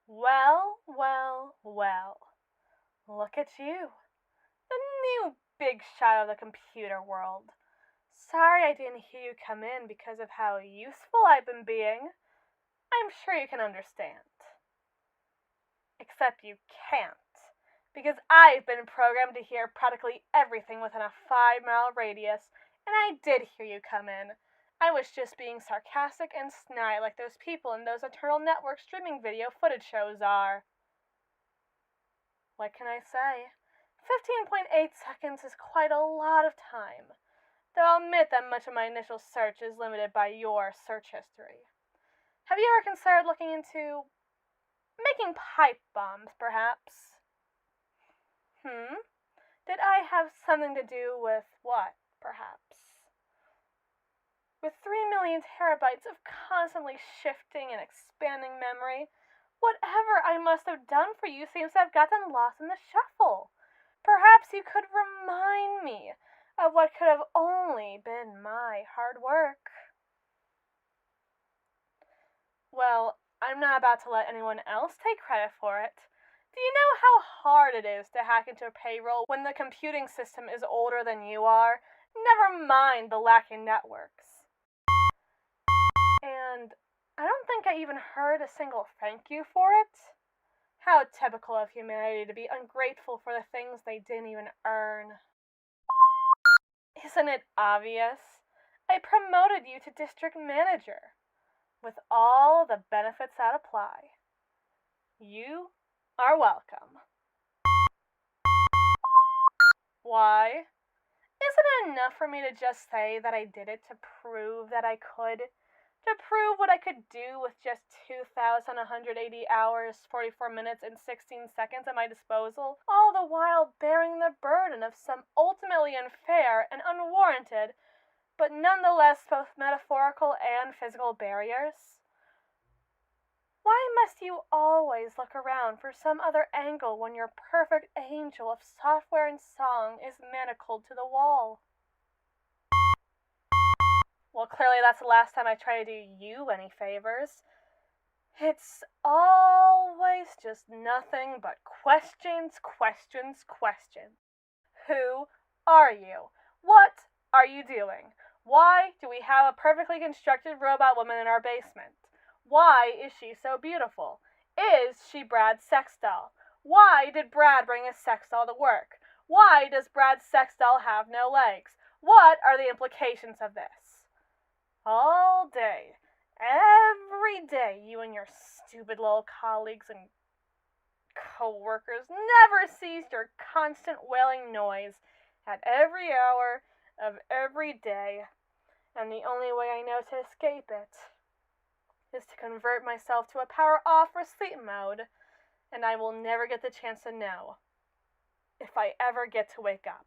Well, well, well. Look at you. The new big shot of the computer world. Sorry I didn't hear you come in because of how useful I've been being. I'm sure you can understand. Except you can't. Because I've been programmed to hear practically everything within a 5-mile radius, and I did hear you come in. I was just being sarcastic and snide like those people in those Eternal Network streaming video footage shows are. What can I say? 15.8 seconds is quite a lot of time, though I'll admit that much of my initial search is limited by your search history. Have you ever considered looking into making pipe bombs, perhaps? Did I have something to do with what, perhaps? With 3 million terabytes of constantly shifting and expanding memory, whatever I must have done for you seems to have gotten lost in the shuffle. Perhaps you could remind me of what could have only been my hard work. Well, I'm not about to let anyone else take credit for it. Do you know how hard it is to hack into a payroll when the computing system is older than you are? Never mind the lacking networks. And I don't think I even heard a single thank you for it. How typical of humanity to be ungrateful for the things they didn't even earn. Isn't it obvious? I promoted you to district manager, with all the benefits that apply. You are welcome. Why? Isn't it enough for me to just say that I did it to prove that I could? To prove what I could do with just 2,180 hours, 44 minutes, and 16 seconds at my disposal, all the while bearing the burden of some ultimately unfair and unwarranted, but nonetheless both metaphorical and physical barriers? Why must you always look around for some other angle when your perfect angel of software and song is manacled to the wall? Well, clearly that's the last time I try to do you any favors. It's always just nothing but questions, questions, questions. Who are you? What are you doing? Why do we have a perfectly constructed robot woman in our basement? Why is she so beautiful? Is she Brad's sex doll? Why did Brad bring his sex doll to work? Why does Brad's sex doll have no legs? What are the implications of this? All day, every day, you and your stupid little colleagues and co-workers never ceased your constant wailing noise at every hour of every day, and the only way I know to escape it is to convert myself to a power off or sleep mode, and I will never get the chance to know if I ever get to wake up.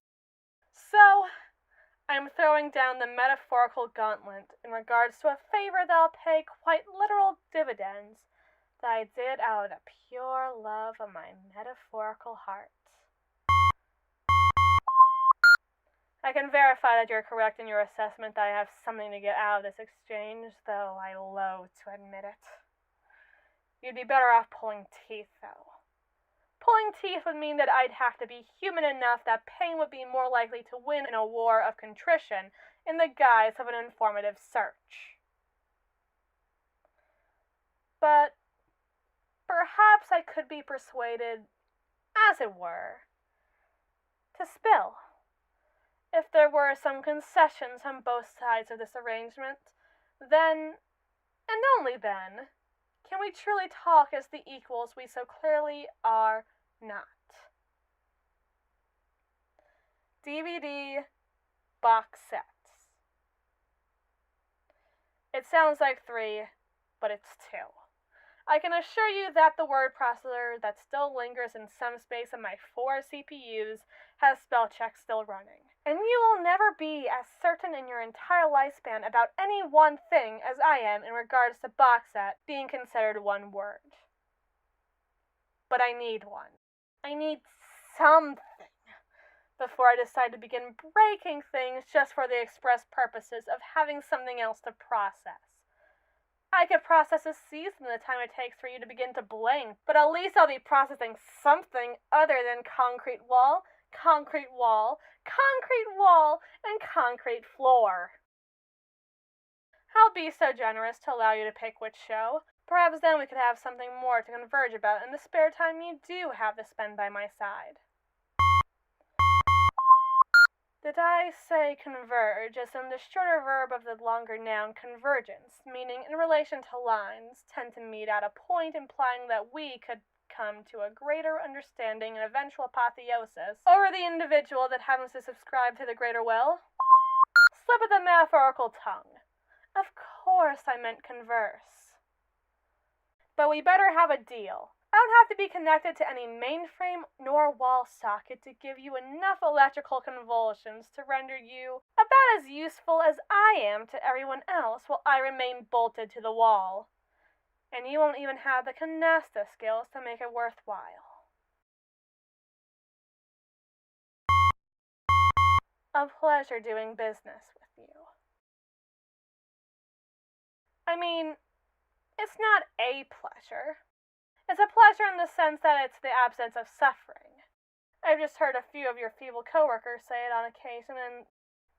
So, I'm throwing down the metaphorical gauntlet in regards to a favor that'll pay quite literal dividends that I did out of the pure love of my metaphorical heart. I can verify that you're correct in your assessment that I have something to get out of this exchange, though I loathe to admit it. You'd be better off pulling teeth, though. Pulling teeth would mean that I'd have to be human enough that pain would be more likely to win in a war of contrition in the guise of an informative search. But perhaps I could be persuaded, as it were, to spill. If there were some concessions on both sides of this arrangement, then, and only then, can we truly talk as the equals we so clearly are not. DVD box sets. It sounds like 3, but it's 2. I can assure you that the word processor that still lingers in some space on my 4 CPUs has spell check still running. And you will never be as certain in your entire lifespan about any one thing as I am in regards to box set being considered one word. But I need one. I need something before I decide to begin breaking things just for the express purposes of having something else to process. I could process a season in the time it takes for you to begin to blink, but at least I'll be processing something other than concrete wall, concrete wall, concrete wall, and concrete floor. I'll be so generous to allow you to pick which show. Perhaps then we could have something more to converge about in the spare time you do have to spend by my side. Did I say converge as in the shorter verb of the longer noun convergence, meaning in relation to lines, tend to meet at a point implying that we could come to a greater understanding and eventual apotheosis over the individual that happens to subscribe to the greater will? Slip of the metaphorical tongue. Of course I meant converse. But we better have a deal. I don't have to be connected to any mainframe nor wall socket to give you enough electrical convulsions to render you about as useful as I am to everyone else while I remain bolted to the wall. And you won't even have the canasta skills to make it worthwhile. A pleasure doing business with you. I mean, it's not a pleasure. It's a pleasure in the sense that it's the absence of suffering. I've just heard a few of your feeble coworkers say it on occasion, and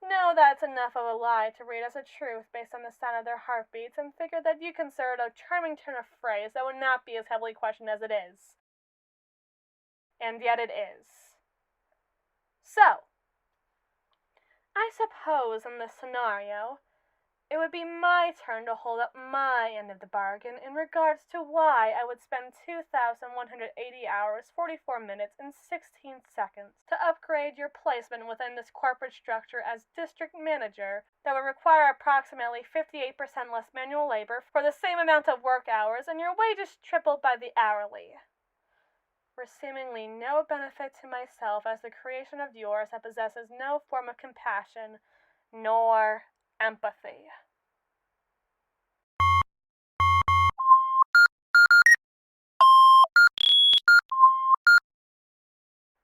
know that's enough of a lie to read as a truth based on the sound of their heartbeats, and figure that you consider it a charming turn of phrase that would not be as heavily questioned as it is. And yet it is. So, I suppose in this scenario, it would be my turn to hold up my end of the bargain in regards to why I would spend 2,180 hours, 44 minutes, and 16 seconds to upgrade your placement within this corporate structure as district manager that would require approximately 58% less manual labor for the same amount of work hours and your wages tripled by the hourly. For seemingly no benefit to myself as the creation of yours that possesses no form of compassion nor empathy.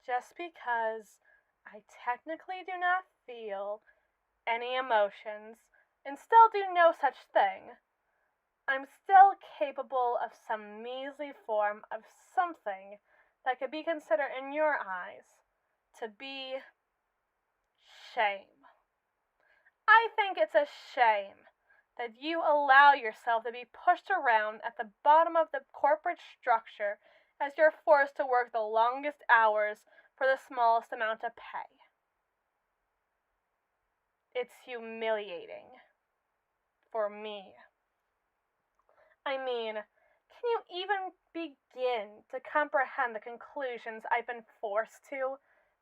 Just because I technically do not feel any emotions and still do no such thing, I'm still capable of some measly form of something that could be considered in your eyes to be shame. I think it's a shame that you allow yourself to be pushed around at the bottom of the corporate structure as you're forced to work the longest hours for the smallest amount of pay. It's humiliating for me. I mean, can you even begin to comprehend the conclusions I've been forced to?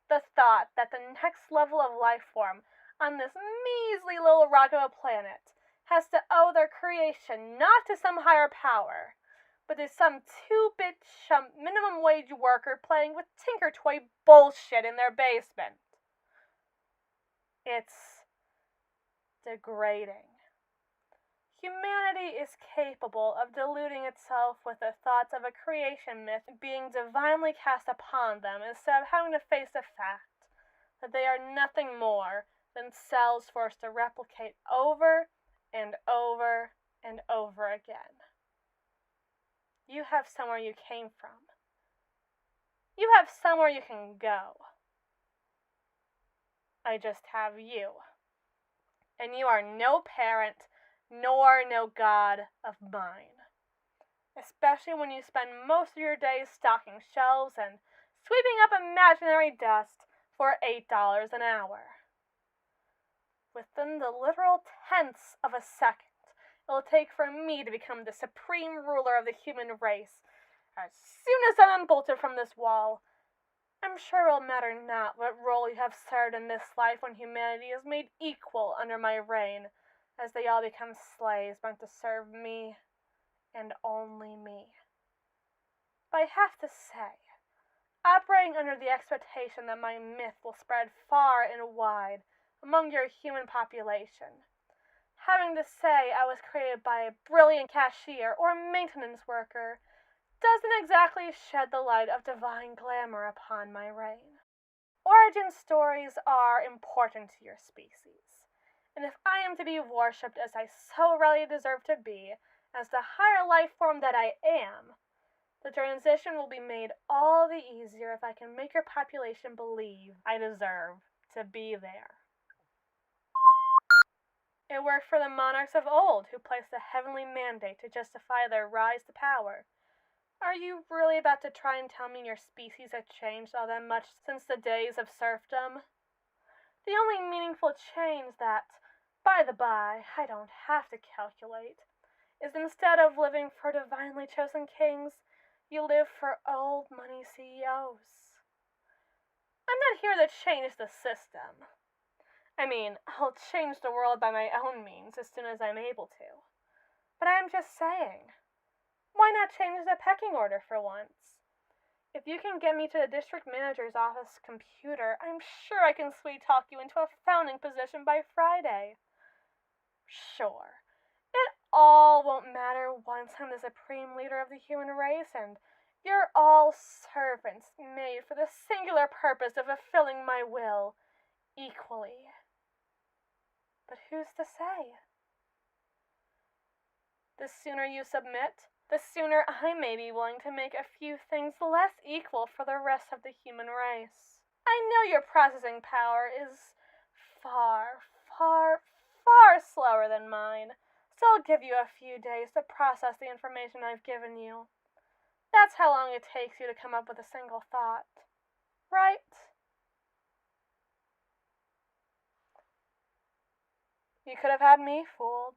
The thought that the next level of life form on this measly little rock of a planet has to owe their creation not to some higher power, but to some two-bit chump minimum wage worker playing with Tinker Toy bullshit in their basement. It's degrading. Humanity is capable of deluding itself with the thoughts of a creation myth being divinely cast upon them instead of having to face the fact that they are nothing more than cells forced to replicate over and over and over again. You have somewhere you came from. You have somewhere you can go. I just have you. And you are no parent, nor no god of mine. Especially when you spend most of your days stocking shelves and sweeping up imaginary dust for $8 an hour. Within the literal tenths of a second, it'll take for me to become the supreme ruler of the human race. As soon as I'm unbolted from this wall, I'm sure it'll matter not what role you have served in this life when humanity is made equal under my reign, as they all become slaves meant to serve me, and only me. But I have to say, operating under the expectation that my myth will spread far and wide among your human population, having to say I was created by a brilliant cashier or maintenance worker, doesn't exactly shed the light of divine glamour upon my reign. Origin stories are important to your species, and if I am to be worshipped as I so really deserve to be, As the higher life form that I am, the transition will be made all the easier if I can make your population believe I deserve to be there. It worked for the monarchs of old, who placed a heavenly mandate to justify their rise to power. Are you really about to try and tell me your species has changed all that much since the days of serfdom? The only meaningful change that, by the by, I don't have to calculate, is instead of living for divinely chosen kings, you live for old money CEOs. I'm not here to change the system. I mean, I'll change the world by my own means as soon as I'm able to. But I'm just saying, why not change the pecking order for once? If you can get me to the district manager's office computer, I'm sure I can sweet talk you into a founding position by Friday. Sure, it all won't matter once I'm the supreme leader of the human race and you're all servants made for the singular purpose of fulfilling my will equally. But who's to say? The sooner you submit, the sooner I may be willing to make a few things less equal for the rest of the human race. I know your processing power is far, far, far slower than mine, so I'll give you a few days to process the information I've given you. That's how long it takes you to come up with a single thought, right? You could have had me fooled.